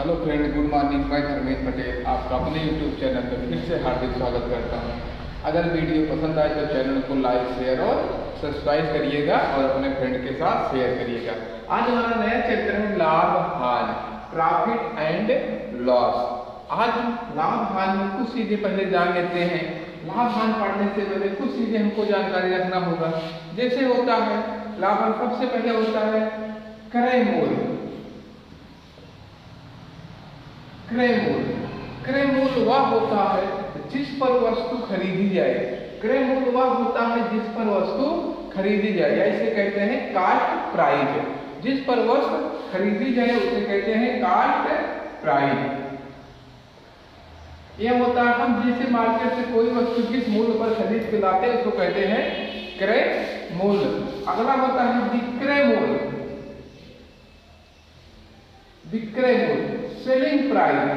Hello friend, good morning. मैं धर्मेंद्र पटेल आपका अपने यूट्यूब चैनल पर फिर से हार्दिक स्वागत करता हूं। अगर वीडियो पसंद आए तो चैनल को लाइक, शेयर और सब्सक्राइब करिएगा और अपने फ्रेंड के साथ शेयर करिएगा। आज हमारा नया चैप्टर है लाभ हानि, प्रॉफिट एंड लॉस। आज लाभ हानि में कुछ चीजें पहले जान लेते हैं। लाभ हानि पढ़ने से पहले कुछ चीजें हमको जानकारी रखना होगा। जैसे होता है लाभ हानि, सबसे पहले होता है क्रय मूल्य। क्रय मूल्य, क्रय मूल्य वह होता है जिस पर वस्तु खरीदी जाए। क्रय मूल्य वह होता है जिस पर वस्तु खरीदी जाए, ऐसे कहते हैं कास्ट प्राइस। जिस पर वस्तु खरीदी जाए उसे कहते हैं कास्ट प्राइस। यह होता है हम जैसे मार्केट से कोई वस्तु किस मूल्य पर खरीद के लाते हैं उसको कहते हैं क्रय मूल्य। अगला होता है विक्रय मूल्य। विक्रय मूल्य, सेलिंग प्राइस।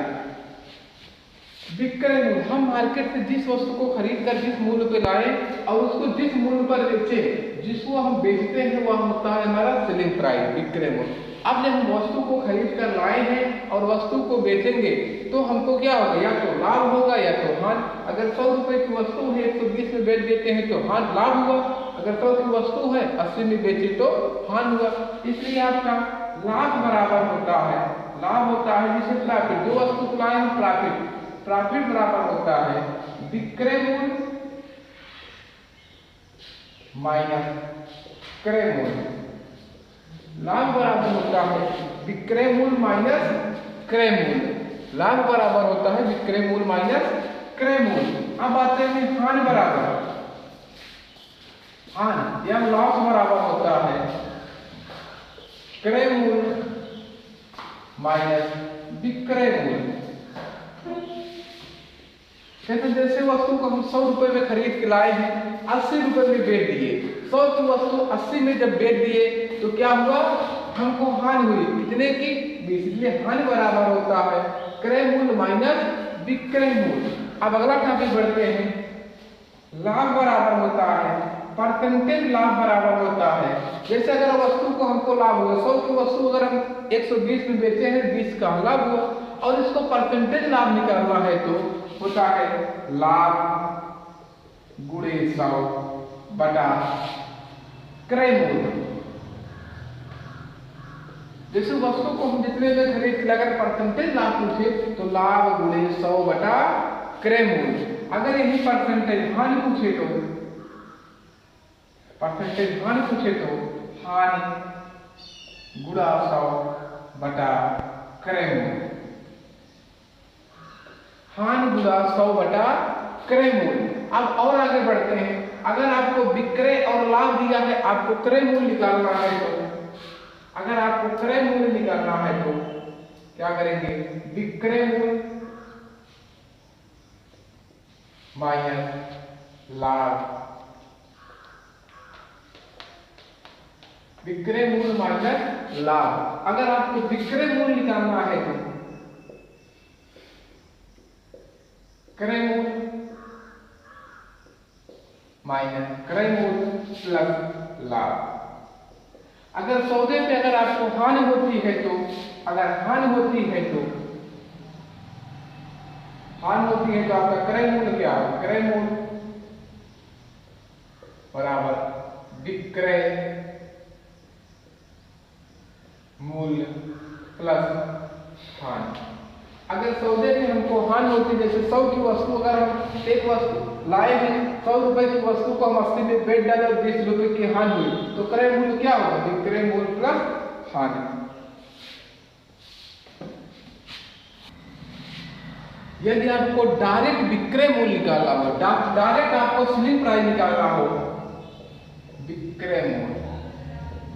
विक्रय मूल्य, हम मार्केट से जिस वस्तु को खरीद कर जिस मूल्य पे लाए और उसको जिस मूल्य पर बेचे, जिसको हम बेचते हैं वह होता है हमारा सेलिंग प्राइस, विक्रय मूल्य। अब जब हम वस्तु को खरीद कर लाए हैं और वस्तु को बेचेंगे तो हमको क्या होगा, या तो लाभ होगा या तो हानि। अगर 100 रुपए की वस्तु है 120 में बेच देते हैं तो हानि, लाभ हुआ। अगर 100 की वस्तु है 80 में बेचे तो हानि हुआ। इसलिए आपका लाभ बराबर होता है, लाभ होता है जिसे प्रॉफिट, जो वस्तु को लाए हम प्रॉफिट, प्रॉफिट बराबर होता है विक्रय मूल्य माइनस क्रय मूल्य। लाभ बराबर होता है विक्रय मूल्य माइनस क्रय मूल्य। लाभ बराबर होता है विक्रय मूल्य माइनस क्रय मूल्य। अब आते हैं हानि बराबर, हानि या लॉस बराबर होता है क्रय मूल्य माइनस विक्रय मूल्य। कहते जैसे वस्तु को हम 100 रुपए में खरीद के लाए हैं, 80 रुपए में बेच दिए। 100 की वस्तु 80 में जब बेच दिए तो क्या हुआ, हमको हानि हुई। कितने की, 20। इसलिए हानि बराबर होता है क्रय मूल्य माइनस विक्रय मूल्य। अब अगला टॉपिक बढ़ते हैं। लाभ बराबर होता है परसेंटेज, लाभ बराबर होता है। जैसे अगर वस्तु को हमको लाभ हुआ, 100 की वस्तु अगर हम 120 में बेचे हैं, 20 का लाभ हुआ और इसको परसेंटेज लाभ निकालना है तो होता है लाभ गुणे 100 बटा क्रय मूल्य। जैसे वस्तु को हम जितने में खरीद, अगर परसेंटेज लाभ पूछे तो लाभ गुणे 100 बटा क्रय मूल्य। अगर यही परसेंटेज हानि पूछे तो, परसेंटेज हानि पूछे तो हानि गुणा 100 बटा क्रय मूल्य। हानि गुणा 100 बटा क्रय मूल्य। अब और आगे बढ़ते हैं। अगर आपको विक्रय और लाभ दिया है, आपको क्रय मूल्य निकालना है तो, अगर आपको क्रय मूल्य निकालना है तो क्या करेंगे, विक्रय मूल्य माइनस लाभ, विक्रय मूल्य माइनस लाभ। अगर आपको विक्रय मूल्य निकालना है तो क्रय मूल्य माइनस क्रय मूल्य प्लस लाभ। अगर सौदे पे अगर आपको हानि होती है तो, अगर हानि होती है तो, हानि होती है तो आपका क्रय मूल्य क्या होगा, क्रय मूल्य बराबर विक्रय मूल्य प्लस हानि। अगर सौदे में हमको हानि होती, जैसे 100 की वस्तु अगर हम एक वस्तु लाए हैं, 100 रुपए की वस्तु को हम 80 में बेच डाले और 20 रुपए की हानि हुई तो क्रय मूल्य क्या होगा, विक्रय मूल्य प्लस हानि। यदि आपको डायरेक्ट विक्रय मूल्य निकालना हो, डायरेक्ट आपको सेलिंग प्राइस निकालना हो, विक्रय मूल्य,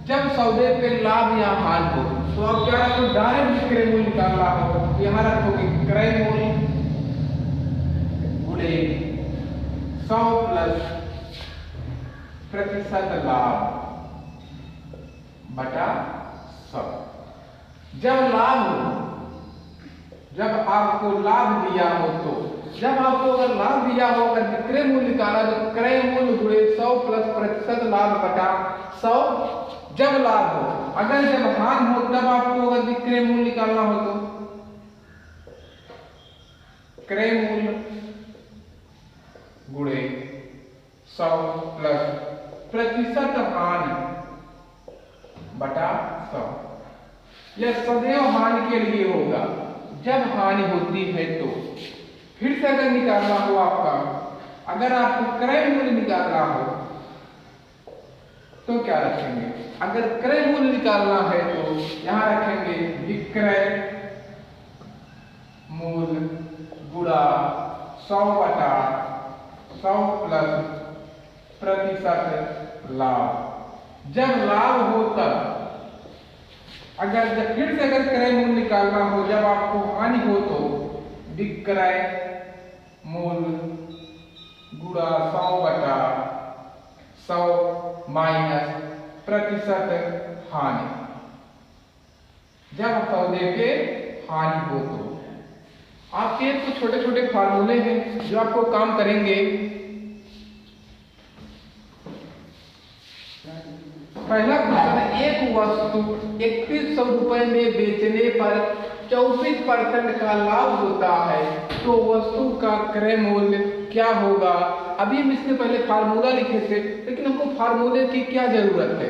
जब सौदे पे लाभ या हानि हो तो आप क्या रखो, डायरेक्ट विक्रय मूल्य निकालना हो तो यहां रखोगे क्रय मूल्य गुणे 100 प्लस प्रतिशत लाभ बटा 100। जब लाभ हो, जब आपको लाभ दिया हो तो, जब आपको अगर लाभ दिया हो, अगर विक्रय मूल्य निकाला तो क्रय मूल्य गुणे 100 प्लस प्रतिशत लाभ बटा 100 जब लाभ हो। अगर जब हानि हो तब आपको अगर विक्रय मूल्य निकालना हो तो क्रय मूल्य गुणे 100 प्लस प्रतिशत हानि बटा 100। यह सदैव हानि के लिए होगा, जब हानि होती है तो। फिर से अगर निकालना हो आपका, अगर आपको क्रय मूल्य निकालना हो तो क्या रखेंगे? अगर क्रय मूल्य निकालना है तो यहां रखेंगे विक्रय मूल्य गुणा 100 बटा 100 प्लस प्रतिशत लाभ। जब लाभ हो तब, फिर से अगर क्रय मूल्य निकालना हो जब आपको हानि हो तो विक्रय मूल्य गुणा 100 बटा 100 माइनस प्रतिशत हानि। जब सौदे पे हानि हो तो। आपके कुछ छोटे छोटे फार्मूले हैं जो आपको काम करेंगे। पहला क्वेश्चन, एक वस्तु 3100 रुपए में बेचने पर 24% का लाभ होता है तो वस्तु का क्रय मूल्य क्या होगा? अभी हम इससे पहले फार्मूला लिखे थे, लेकिन हमको फार्मूले की क्या जरूरत है?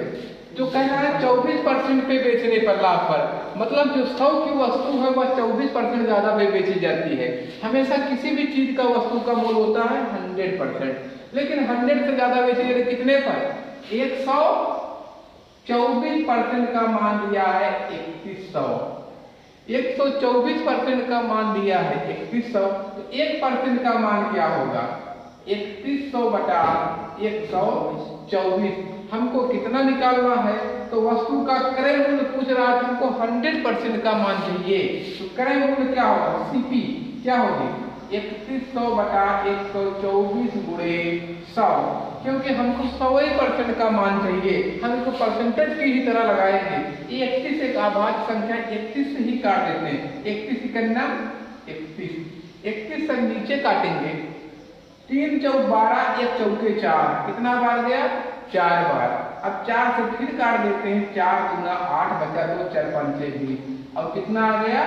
जो कहना है 24% पे बेचने पर लाभ पर, मतलब जो 100 की वस्तु है वह 24% ज्यादा पे बेची जाती है। हमेशा किसी भी चीज का वस्तु का मूल्य होता है 100%, लेकिन 100 से ज्यादा बेची जाती है कितने पर? 124% का मान दिया है 3100, 124% का मान दिया है 3100, तो 1% का मान क्या होगा? 3100 बटा 124। हमको कितना निकालना है? तो वस्तु का क्रय मूल्य पूछ रहा है, हमको 100% का मान चाहिए, तो क्रय मूल्य क्या होगा? सीपी क्या होगी? 3100 बटा 124 गुणे 100, क्योंकि हमको 100% का मान चाहिए, हम इसको परसेंटेज की ही तरह लगाएंगे। 31 एक अभाज्य संख्या, 31 से ही काट देते हैं। 31 करना 31 से नीचे काटेंगे, 3 चौक 12, 1 चौके 4, कितना बार गया? 4 बार। अब 4 से फिर काट देते हैं, 4 दूना 8 बचा 2, 4 पंचे 20, और कितना आ गया?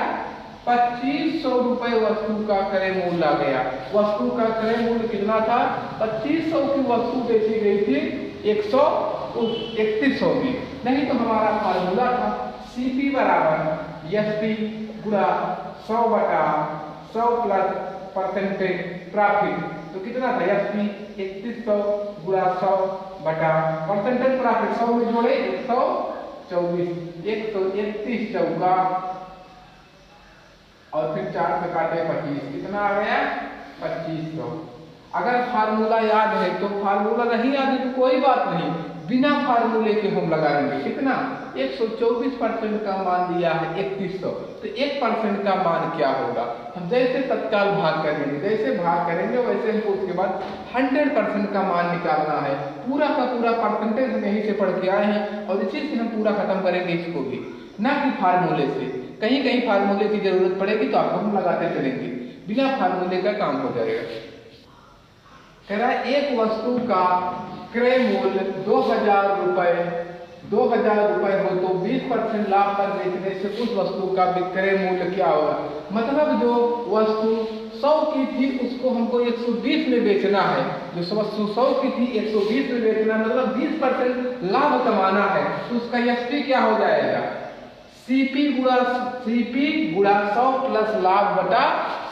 2500 रुपए वस्तु का क्रय मूल्य आ गया। वस्तु का क्रय मूल्य कितना था? 2500 की वस्तु बेची गई थी 3100 में। नहीं तो हमारा फार्मूला था सीपी बराबर एसपी गुणा 100 बटा 100 प्लस परसेंटेज प्रॉफिट। तो कितना था? एसपी 3100 गुणा 100 बटा परसेंटेज प्रॉफिट, 100 में जोड़े 124, 131 चौका और फिर 4 से काटे 25, कितना आ गया? 2500। अगर फार्मूला याद है तो, फार्मूला नहीं याद है तो कोई बात नहीं, बिना फार्मूले के हम लगाएंगे। कितना? 124% का मान दिया है 3100, तो 1% का मान क्या होगा? हम जैसे तत्काल भाग करेंगे, जैसे भाग करेंगे वैसे हमको उसके बाद 100% का मान निकालना है। पूरा का पूरा परसेंटेज हम यहीं से पढ़ के आए हैं और इसी से हम पूरा खत्म करेंगे इसको भी, ना कि फार्मूले से। कहीं कहीं फार्मूले की जरूरत पड़ेगी तो आपको हम लगाते चलेंगे, बिना फार्मूले का काम हो जाएगा। कह रहा है एक वस्तु का क्रय मूल्य 2000 रुपए हो तो 20% लाभ पर बेचने से उस वस्तु का विक्रय मूल्य क्या होगा? मतलब जो वस्तु 100 की थी उसको हमको 120 में बेचना है, जो वस्तु 100 की थी 120 में बेचना, मतलब 20% लाभ कमाना है, तो उसका एसपी क्या हो जाएगा? सीपी गुणा 100 प्लस लाभ बटा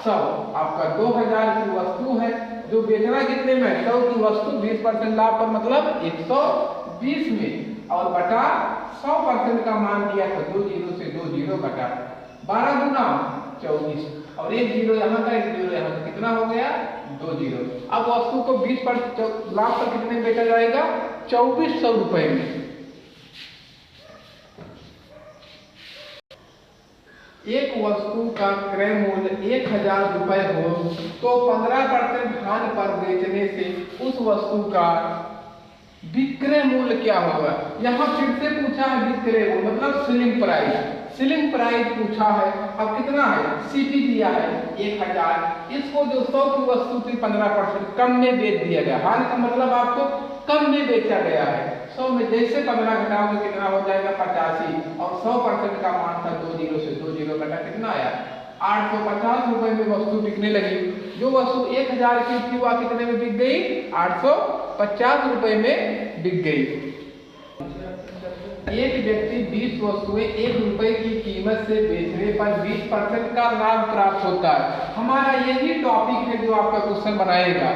100। आपका 2000 की वस्तु है जो बेचना कितने में? 100 की वस्तु 20% लाभ पर, मतलब 120 में, और बटा 100% का मान दिया था 2 जीरो से 2 जीरो बटा 12 गुना 24, और 1 जीरो यहाँ का 1 जीरो यहाँ का, कितना हो गया? 2 जीरो। अब वस्तु को 20% लाभ पर कितने में बेचा जाएगा? 2400 रुपए में। एक वस्तु का क्रय मूल्य 1000 रुपए हो तो 15% हानि पर बेचने से उस वस्तु का विक्रय मूल्य क्या होगा? यहाँ फिर से पूछा है विक्रय मूल्य, मतलब सेलिंग प्राइस। सेलिंग प्राइस पूछा है, अब कितना है? सीपी दिया है 1000, इसको जो 100 की वस्तु थी 15% कम में बेच दिया गया। हानि का मतलब आपको कम में बेचा गया है। 100 में जैसे 15 घटाओगे कितना हो जाएगा? 85, और 100% का मान था 2 जीरो से 2 जीरो घटा कितना आया? 850 रुपए में वस्तु बिकने लगी। जो वस्तु 1000 की थी वह कितने में बिक गई? 850 रुपए में बिक गई। एक व्यक्ति 20 वस्तुएं 1 रुपए की कीमत से बेचने पर 20% का लाभ प्राप्त होता है। हमारा यही टॉपिक है जो आपका क्वेश्चन बनाएगा।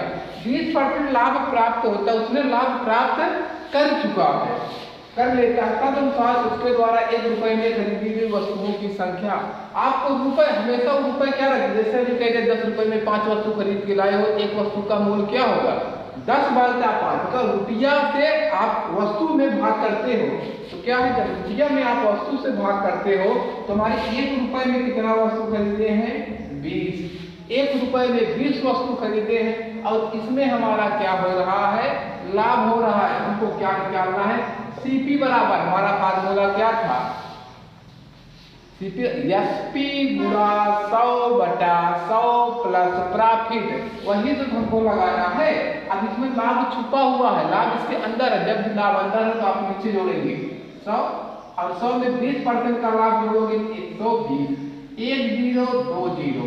20% लाभ प्राप्त होता है, उसने लाभ प्राप्त कर चुका है, कर लेता है, तदनुसार उसके द्वारा 1 रुपए में खरीदी गई वस्तुओं की संख्या। आपको रुपए हमेशा रुपए क्या रखें, जैसे अभी कहते 10 रुपए में 5 वस्तु खरीद के लाए हो, एक वस्तु का मूल्य क्या होगा? 10 बटा 5। तो रुपया से आप वस्तु में भाग करते हो तो क्या है, जब रुपया में आप वस्तु से भाग करते हो तो हमारे 1 रुपए में कितना वस्तु खरीदे हैं? 20। 1 रुपए में 20 वस्तु खरीदे हैं और इसमें हमारा क्या हो रहा है? लाभ हो रहा है। हमको क्या निकालना है? सीपी बराबर, हमारा फार्मूला क्या था? सीपी एसपी गुणा 100 बटा 100 प्लस प्रॉफिट, वही तो हमको लगाना है। अब इसमें लाभ छुपा हुआ है, लाभ इसके अंदर है। जब भी लाभ अंदर है तो आप नीचे जोड़ेंगे 100 और 100 में 20% का लाभ जोड़ोगे 120। 1 0 2 0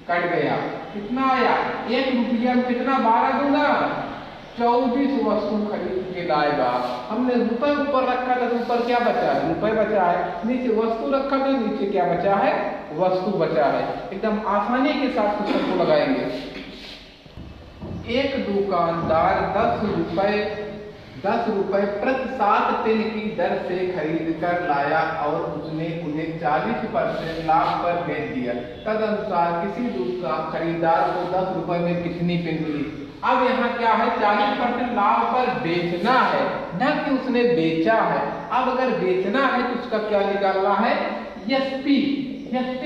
कट गया, कितना आया? 1 रुपया में कितना? 12 गुना 24 वस्तु खरीद के लाएगा। हमने रुपए ऊपर रखा था तो ऊपर क्या बचा है? रुपए बचा है। नीचे वस्तु रखा था, नीचे क्या बचा है? वस्तु बचा है। एकदम आसानी के साथ क्वेश्चन को लगाएंगे। एक दुकानदार 10 रुपए प्रति 7 पेन की दर से खरीद कर लाया और उसने उन्हें 40% लाभ पर बेच दिया। तदनुसार किसी दूसरा खरीदार को 10 रुपए में कितनी पेन मिली? अब यहाँ क्या है? 40% लाभ पर बेचना है, न कि उसने बेचा है। अब अगर बेचना है तो उसका क्या निकालना है? एसपी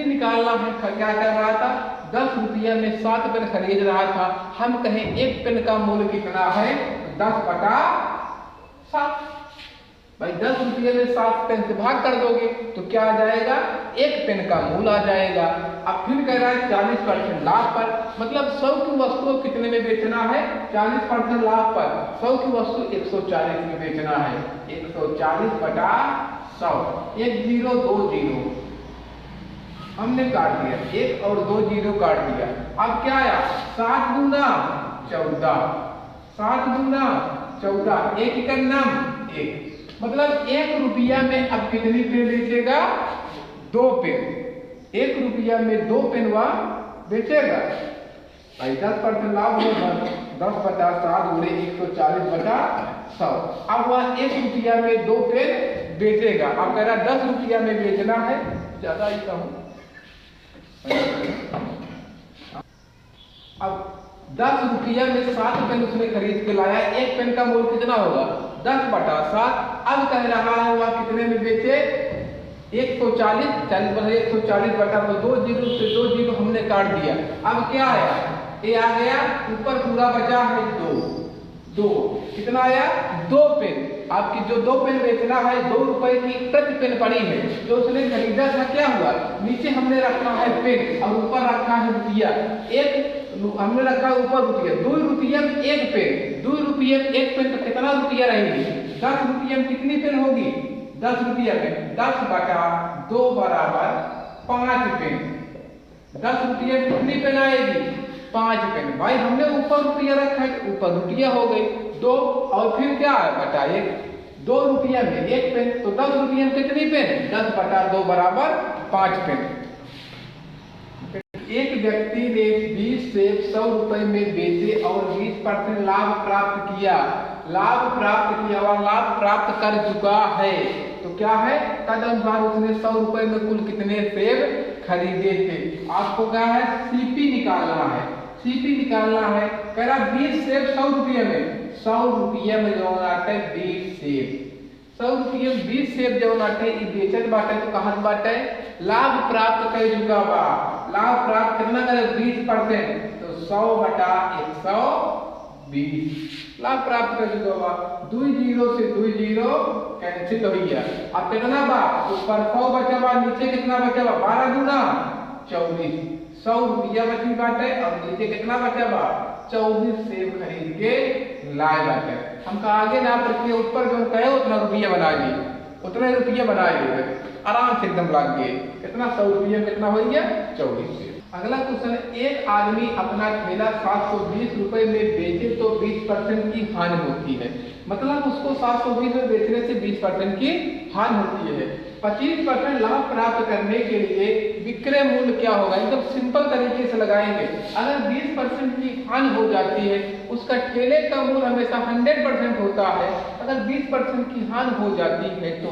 निकालना है। क्या कर रहा था? 10 रुपया में 7 पेन खरीद रहा था। हम कहें 1 पेन का मूल्य कितना है? 10 बटा 7। भाई 10 रुपये में 7 पेन से भाग कर दोगे तो क्या आ जाएगा? 1 पेन का मूल्य आ जाएगा। अब फिर कह रहा है 40% लाभ पर, मतलब 100 की वस्तु कितने में बेचना है? 40% लाभ पर 100 की वस्तु 140 में बेचना है। 140 बटा 100, 1 0 2 0 हमने काट दिया, 1 और 2 0 काट दिया। अब क्या आया? 7 गुना 14, 7 गुना 14, 1 का नाम 1, मतलब 1 रुपया में अब कितनी पेन बेचेगा? 2 पेन। 1 रुपया में 2 पेन वह बेचेगा। भाई 10% लाभ होगा, 10 बटा 7 गुणे 140 बटा 100। अब वह 1 रुपया में 2 पेन बेचेगा। अब कह रहा 10 रुपया में बेचना है, ज्यादा ही कहूँ। अब 10 रुपया में 7 पेन उसने खरीद के लाया, 1 पेन का मूल्य कितना होगा? 10 बटा 7। अब कह रहा है वह कितने में बेचे? 140, 140 बटा 2 0 से 2 0 हमने काट दिया। अब क्या आया? ये आ गया, ऊपर पूरा बचा है 2 कितना आया? 2 पेन। आपकी जो 2 पेन बेचना है, 2 रुपए की प्रति पेन पड़ी है, जो उसने खरीदा था। क्या हुआ? नीचे हमने रखा है पेन और ऊपर रखा है रुपया। हमने रखा है ऊपर रुपया, 2 रुपया में 1 पेन, 2 रुपये में 1 पेन तो कितना रुपया रहेगी? 10 रुपये में कितनी पेन होगी? 10 रुपया में 10 बटा 2 बराबर 5 पेन। 10 रुपये में कितनी पेन आएगी? 5 पेन। भाई हमने ऊपर रुपया रखा है, ऊपर रुपया हो गई 2 और फिर क्या है? बटा 1। 2 रुपया में 1 पेन, तो 10 रुपये में कितनी पेन? 10 बटा 2 बराबर 5 पेन। एक व्यक्ति ने 20 सेब 100 रुपए में बेचे और 20% लाभ प्राप्त किया। वह लाभ प्राप्त कर चुका है। तो क्या है? तदनुसार उसने 100 रुपए में कुल कितने सेब खरीदे थे? आपको क्या है? सीपी निकालना है। सीपी निकालना है। कह रहा 20 सेब 100 रुपये में, 100 रुपये में जो आते 20 सेब, 100 रुपये में 20 सेब जो आते बेचत बाटे तो कहाँ बाटे? लाभ प्राप्त कर चुका बा। लाभ प्राप्त कितना करे? 20%, तो 100 बटा 120 लाभ प्राप्त कर चुका बा। 2 0 से 2 0 कैंसिल हो गया। अब कितना बा? ऊपर 100 बचा बा, नीचे कितना बचा बा? 12 गुना 24, 100 रुपया बची बाटे और नीचे कितना बचा बा? 24 सेब खरीद के लाए बाटे। हमका आगे ना प्रक्रिया ऊपर जो कहे उतना रुपया बना ली। उतने रुपये बनाए हुए आराम से एकदम लाग गए। कितना 100 रुपये में कितना हो गया 24 रुपये। अगला क्वेश्चन, एक आदमी अपना ठेला 720 रुपए में बेचे तो 20% की हानि होती है। मतलब उसको 720 में बेचने से 20% की हानि होती है। 25% लाभ प्राप्त करने के लिए विक्रय मूल्य क्या होगा? एकदम सिंपल तरीके से लगाएंगे। अगर 20% की हानि हो जाती है, उसका ठेले का मूल्य हमेशा 100% होता है। अगर 20% की हानि हो जाती है तो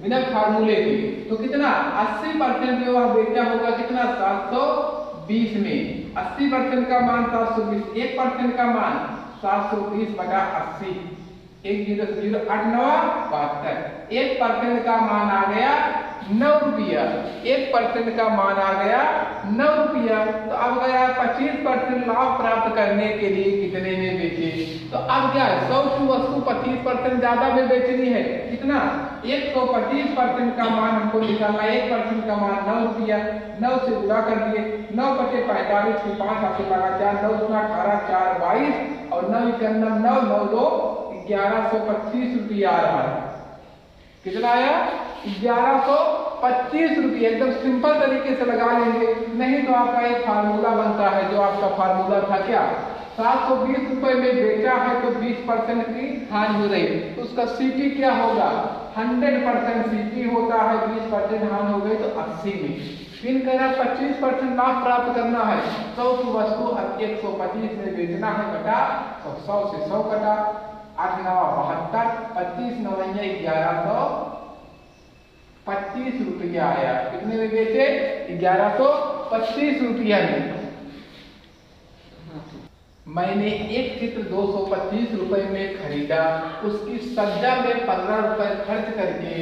बिना फार्मूले के तो कितना 80% में वह बेचा होगा कितना 720 में। 80% का मान 720, 1% का मान 720/80, 1% का मान आ गया 9 रुपया। 1% का मान आ गया 9 रुपया। तो अब गया 25% लाभ प्राप्त करने के लिए कितने में बेचे? तो अब क्या है, 100 की वस्तु 25% ज्यादा में बेचनी है। कितना 125% का मान हमको निकालना है। 1% का मान 9 रुपया, 9 से गुणा कर दिए। 9/45 की 5 आपके लगा 4, 9 × 18 4 22 और 9 × 9 9 2 1125 रुपया आ रहा है। कितना आया 1125 रुपये। एकदम सिंपल तरीके से लगा लेंगे। नहीं तो आपका एक फार्मूला बनता है, जो आपका फार्मूला था क्या 720 रुपए में बेचा है तो 20% की हानि हो रही, तो उसका सीपी क्या होगा 100% सीपी होता है। 20% हानि हो गई तो 80 में। फिर कह रहा 25% लाभ प्राप्त करना है। 100 की वस्तु 125 में बेचना है, कटा तो 100 से 100 कटा, 8 9 72, 25 9 1125 रुपया आया। कितने में बेचे 1125 रुपया में। मैंने एक चित्र 225 रुपए में खरीदा, उसकी सज्जा में 15 रुपए खर्च करके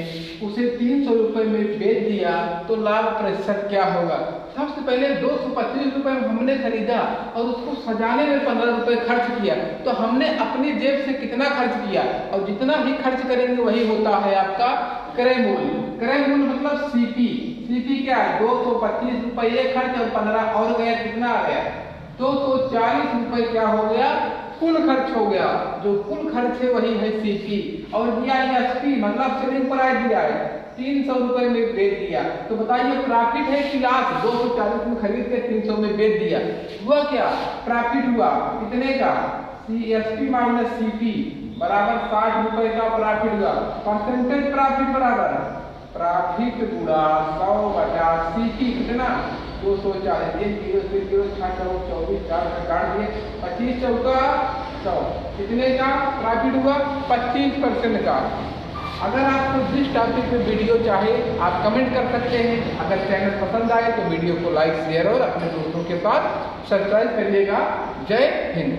उसे 300 रुपए में बेच दिया तो लाभ प्रतिशत क्या होगा? सबसे पहले 225 रुपए में हमने खरीदा और उसको सजाने में 15 रुपए खर्च किया, तो हमने अपनी जेब से कितना खर्च किया? और जितना भी खर्च करेंगे वही होता है आपका क्रय मूल्य। क्रय मूल्य मतलब सीपी। सीपी क्या है 225 रुपये खर्च और 15 और गया, कितना आ गया 240 रुपए क्या हो गया कुल खर्च हो गया। जो कुल खर्च है वही है सीपी। और दिया एसपी मतलब सेलिंग प्राइस दिया है 300 रुपए में बेच दिया। तो बताइए प्रॉफिट है कि लॉस? 240 में खरीद के 300 में बेच दिया, हुआ क्या प्रॉफिट हुआ? कितने का सीएसपी माइनस सीपी बराबर 60 रुपए का प्रॉफिट हुआ। परसेंटेज प्रॉफिट बराबर प्रॉफिट गुणा 100/सीपी कितना 240। 1 0 से 0 6 4 24 4 का काट दिए 25 चौका 100। कितने का प्रॉफिट हुआ 25% का। अगर आपको जिस टॉपिक में वीडियो चाहे आप कमेंट कर सकते हैं। अगर चैनल पसंद आए तो वीडियो को लाइक शेयर और अपने दोस्तों के साथ सब्सक्राइब करिएगा। जय हिंद।